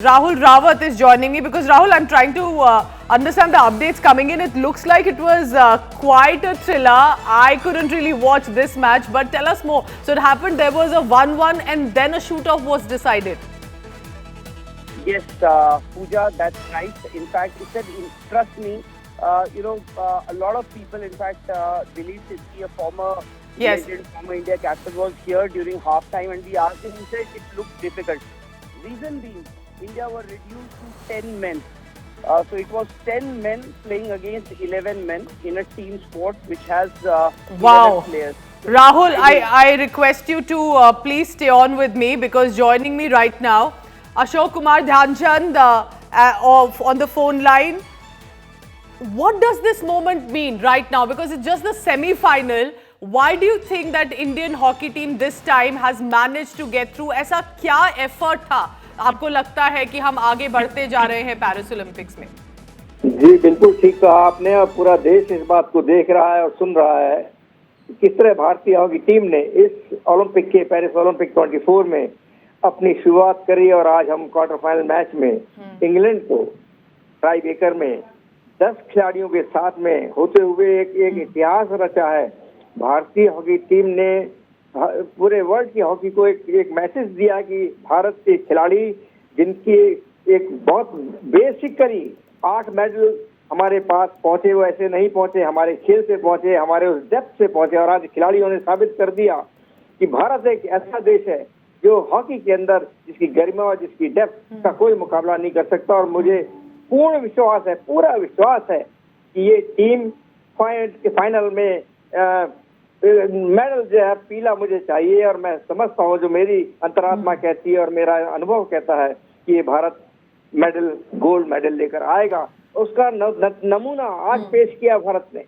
Rahul Rawat is joining me because Rahul, I'm trying to understand the updates coming in. It looks like it was quite a thriller. I couldn't really watch this match, but tell us more. So it happened, there was a 1-1 and then a shoot-off was decided. Yes, Pooja, that's right. In fact, it said, trust me, a lot of people, in fact, Dileep Sidhi, a former legend, former India captain, was here during half-time and we asked him, he said it looked difficult. Reason being, India were reduced to 10 men. So it was 10 men playing against 11 men in a team sport which has 11 players. Rahul, I request you to please stay on with me because joining me right now, Ashok Kumar Dhyanchand on the phone line. What does this moment mean right now? Because it's just the semi-final. Why do you think that Indian hockey team this time has managed to get through? ऐसा क्या effort था? आपको लगता है कि हम आगे बढ़ते जा रहे हैं पेरिस ओलंपिक्स में? जी बिल्कुल ठीक कहा आपने और पूरा देश इस बात को देख रहा है और सुन रहा है किस तरह भारतीय हॉकी टीम ने इस ओलंपिक के पेरिस ओलंपिक 24 में अपनी शुरुआत करी और आज हम क्वार्टर फाइनल मैच में इंग्लैंड को टाई ब्रेकर में 10 खिलाड़ियों के साथ में होते हुए एक इतिहास रचा है। भारतीय हॉकी टीम ने पूरे वर्ल्ड की हॉकी को एक मैसेज दिया कि भारत के खिलाड़ी जिनकी एक बहुत बेसिक करी 8 मेडल हमारे पास पहुंचे, वो ऐसे नहीं पहुंचे, हमारे खेल से पहुंचे, हमारे उस डेप्थ से पहुंचे और आज खिलाड़ियों ने साबित कर दिया कि भारत एक ऐसा देश है जो हॉकी के अंदर जिसकी गरिमा और जिसकी डेप्थ का कोई मुकाबला नहीं कर सकता। और मुझे पूर्ण विश्वास है, पूरा विश्वास है कि ये टीम फाइनल में मेडल जो है पीला मुझे चाहिए और मैं समझता हूँ जो मेरी अंतरात्मा कहती है और मेरा अनुभव कहता है कि ये भारत मेडल गोल्ड मेडल लेकर आएगा। उसका नमूना आज पेश किया भारत ने।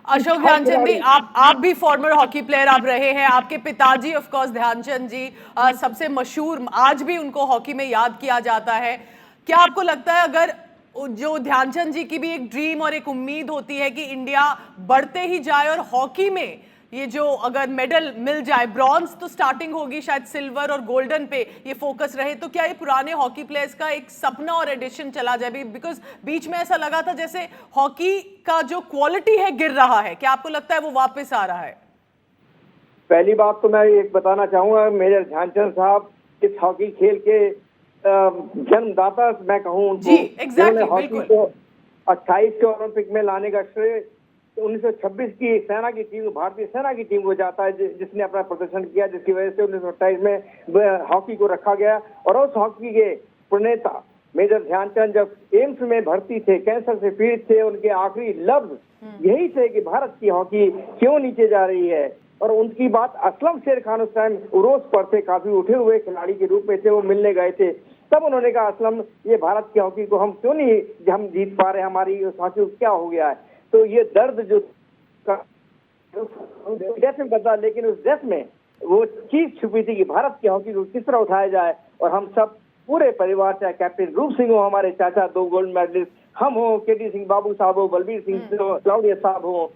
अशोक ध्यानचंद जी, आप भी फॉर्मर हॉकी प्लेयर आप रहे हैं। आपके पिताजी ऑफ कोर्स ध्यानचंद जी सबसे मशहूर, आज भी उनको हॉकी में याद किया जाता है। क्या आपको लगता है अगर जो ध्यानचंद जी की भी एक ड्रीम और एक उम्मीद होती है कि इंडिया बढ़ते ही जाए और हॉकी में ये जो अगर मेडल मिल जाए, ब्रॉन्ज तो स्टार्टिंग होगी, शायद सिल्वर और गोल्डन पे ये फोकस रहे, तो क्या ये पुराने हॉकी प्लेयर्स का एक सपना और एडिशन चला जाए? बिकॉज बीच में ऐसा लगा था जैसे हॉकी का जो क्वालिटी है गिर रहा है। क्या आपको लगता है वो वापस आ रहा है? पहली बात तो मैं एक बताना चाहूंगा, मेजर ध्यानचंद साहब इस हॉकी खेल के जन्मदाता मैं कहूँ उनको, हॉकी को 28 के ओलंपिक में लाने का श्रेय 1926 की सेना की टीम, भारतीय सेना की टीम को जाता है जिसने अपना प्रदर्शन किया, जिसकी वजह से 1928 में हॉकी को रखा गया। और उस हॉकी के प्रणेता मेजर ध्यानचंद जब एम्स में भर्ती थे, कैंसर से पीड़ित थे, उनके आखिरी लफ्ज यही थे कि भारत की हॉकी क्यों नीचे जा रही है। और उनकी बात असलम शेर खान उस टाइम उरोस पर थे, काफी उठे हुए खिलाड़ी के रूप में थे, वो मिलने गए थे। तब उन्होंने कहा असलम ये भारत की हॉकी को हम क्यों नहीं हम जीत पा रहे, हमारी उस हॉकी को क्या हो गया है। तो ये दर्द जो डेथ में बदला, लेकिन उस डेथ में वो चीज छुपी थी कि भारत की हॉकी को किस तरह उठाया जाए। और हम सब पूरे परिवार, चाहे कैप्टन रूप सिंह हो, हमारे चाचा 2 गोल्ड मेडलिस्ट, हम हो, केटी सिंह बाबू साहब हो, बलबीर सिंह क्लाउडिया साहब हो,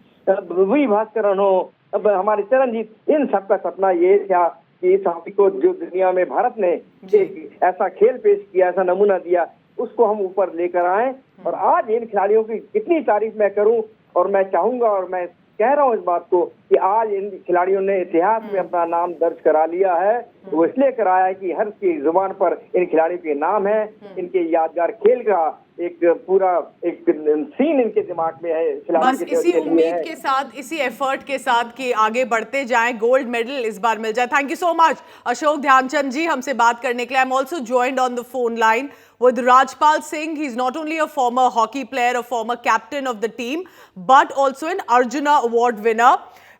वी भास्करन हो, अब हमारे चरणजीत, इन सबका सपना ये था कि इस हॉकी को जो दुनिया में भारत ने एक ऐसा खेल पेश किया, ऐसा नमूना दिया, उसको हम ऊपर लेकर आए। और आज इन खिलाड़ियों की कितनी तारीफ मैं करूं, और मैं चाहूंगा और मैं कह रहा हूं इस बात को कि आज इन खिलाड़ियों ने इतिहास में अपना नाम दर्ज करा लिया है। वो इसलिए कराया है कि हर की जुबान पर इन खिलाड़ियों के नाम है, इनके यादगार खेल का एक पूरा एक सीन इनके दिमाग में है। बस इसी उम्मीद के साथ, इसी एफर्ट के साथ कि आगे बढ़ते जाएं, गोल्ड मेडल इस बार मिल जाए। Thank you so much Ashok Dhyanchand ji हमसे बात करने के लिए। I am also joined on the phone line with Rajpal Singh. He's not only a former hockey player, a former captain of the team, but also an Arjuna Award winner.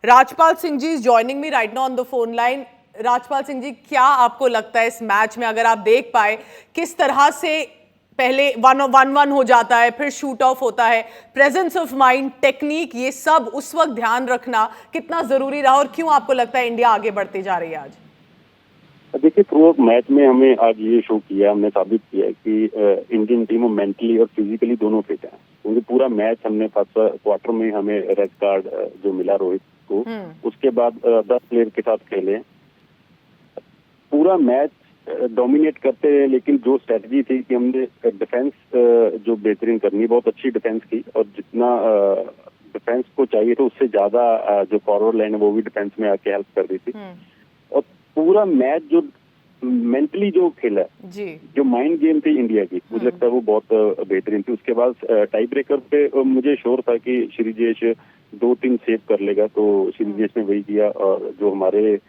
Rajpal Singh ji is joining me right now on the phone line. Rajpal Singh ji, क्या आपको लगता है इस match में अगर आप देख पाए किस तरह से पहले 1-1 हो जाता है, फिर शूट ऑफ होता है, प्रेजेंस ऑफ माइंड, टेक्निक, ये सब उस वक्त ध्यान रखना कितना जरूरी रहा और क्यों आपको लगता है इंडिया आगे बढ़ती जा रही है आज? देखिए, थ्रू मैच में हमें आज ये शो किया, हमने साबित किया कि इंडियन टीम मेंटली और फिजिकली दोनों फिट है। क्योंकि पूरा मैच हमने फर्स्ट क्वार्टर में हमें रेड कार्ड जो मिला रोहित को, उसके बाद 10 प्लेयर के साथ खेले। पूरा मैच डोमिनेट करते रहे, लेकिन जो स्ट्रेटजी थी कि हमने डिफेंस जो बेहतरीन करनी, बहुत अच्छी डिफेंस की, और जितना डिफेंस को चाहिए था उससे ज्यादा जो फॉरवर्ड लाइन है वो भी डिफेंस में आके हेल्प कर रही थी। और पूरा मैच जो मेंटली जो खेला, जो माइंड गेम थी इंडिया की, मुझे लगता है वो बहुत बेहतरीन थी। उसके बाद टाई ब्रेकर पे मुझे श्योर था कि श्रीजेश 2-3 सेव कर लेगा, तो श्रीजेश ने वही किया। और जो हमारे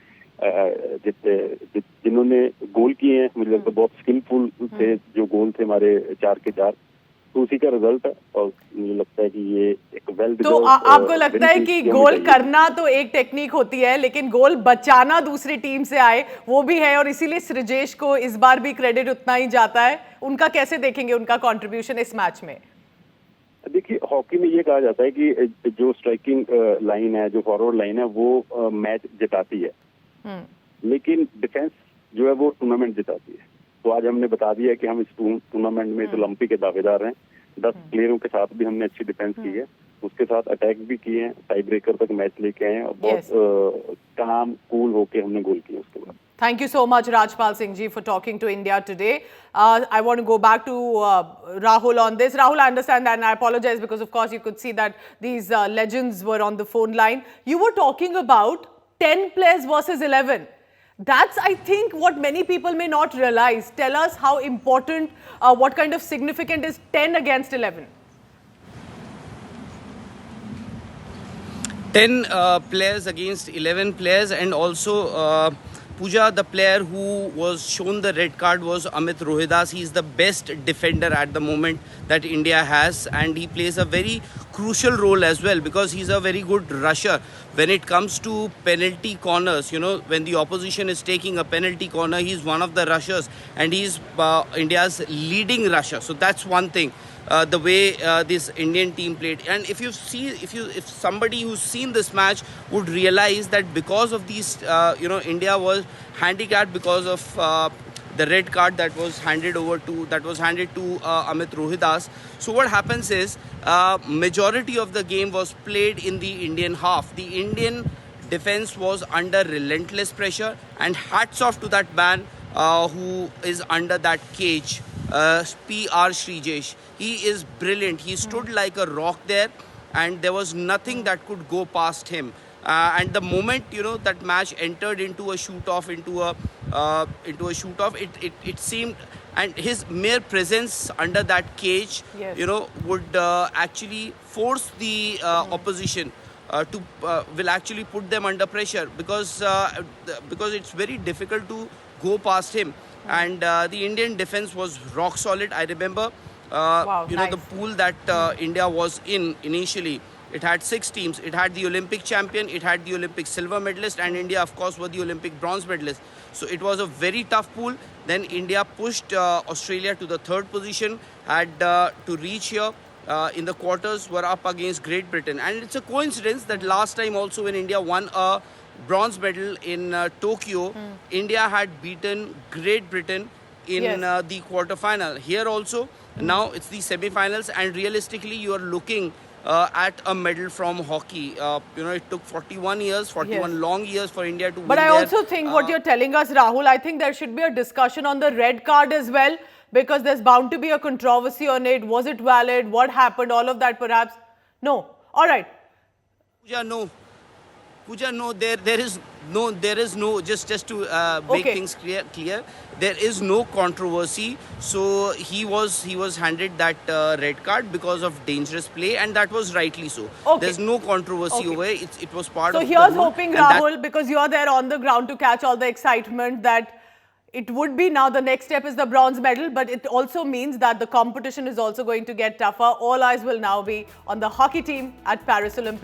जिन्होंने गोल किए हैं, मुझे लगता है बहुत स्किलफुल थे जो गोल थे हमारे 4 के 4, तो उसी का रिजल्ट है। और मुझे लगता है कि ये एक वेल तो आपको लगता है कि गोल करना तो एक टेक्निक होती है, लेकिन गोल बचाना दूसरी टीम से आए वो भी है, और इसीलिए श्रीजेश को इस बार भी क्रेडिट उतना ही जाता है। उनका कैसे देखेंगे, उनका कंट्रीब्यूशन इस मैच में? देखिए, हॉकी में ये कहा जाता है कि जो स्ट्राइकिंग लाइन है, जो फॉरवर्ड लाइन है, वो मैच जिताती है, लेकिन डिफेंस जो है वो टूर्नामेंट जिताती है। तो आज हमने बता दिया कि हम इस टूर्नामेंट में ओलंपिक के दावेदार हैं। 10 प्लेयरों के साथ भी हमने अच्छी डिफेंस की है, उसके साथ अटैक भी किए हैं, टाई ब्रेकर तक मैच लेके आए हैं, और बहुत काम कूल होके हमने गोल किए उसके बाद। Thank you so much, Rajpal Singh ji, for talking to India today. I want to go back to Rahul on this. Rahul, I understand that, and I apologize because, of course, you could see that these legends were on the phone line. You were talking about 10 players versus 11. That's, I think, what many people may not realize. Tell us how important, what kind of significant is 10 against 11? 10 players against 11 players, and also Pooja, the player who was shown the red card was Amit Rohidas. He is the best defender at the moment that India has, and he plays a very crucial role as well because he's a very good rusher. When it comes to penalty corners, you know, when the opposition is taking a penalty corner, he's one of the rushers, and he's India's leading rusher. So that's one thing. The way this Indian team played, and if somebody who's seen this match would realize that because of these, India was handicapped because of the red card that was handed to Amit Rohidas. So what happens is majority of the game was played in the Indian half. The Indian defense was under relentless pressure, and hats off to that man who is under that cage. P.R. Shrijesh. He is brilliant. He stood like a rock there, and there was nothing that could go past him. And the moment that match entered into a shoot-off, it seemed, and his mere presence under that cage, would actually force the opposition will actually put them under pressure because it's very difficult to go past him. And the Indian defense was rock solid. I remember, nice. The pool that India was in initially. It had 6 teams. It had the Olympic champion, it had the Olympic silver medalist, and India, of course, were the Olympic bronze medalist. So it was a very tough pool. Then India pushed Australia to the 3rd position, had to reach here. In the quarters, were up against Great Britain. And it's a coincidence that last time also when India won a bronze medal in Tokyo, India had beaten Great Britain in the quarterfinal. Here also, now it's the semi-finals, and realistically you are looking at a medal from hockey. It took 41 long years for India to win. But I also think what you're telling us, Rahul, I think there should be a discussion on the red card as well, because there's bound to be a controversy on it. Was it valid? What happened? All of that perhaps? No. All right. Pooja, no, there is no, just to make things clear, there is no controversy. So he was handed that red card because of dangerous play, and that was rightly so. There's no controversy over it. It was part of the rule. So here's hoping, Rahul, because you're there on the ground to catch all the excitement, that it would be now the next step is the bronze medal, but it also means that the competition is also going to get tougher. All eyes will now be on the hockey team at Paris Olympics.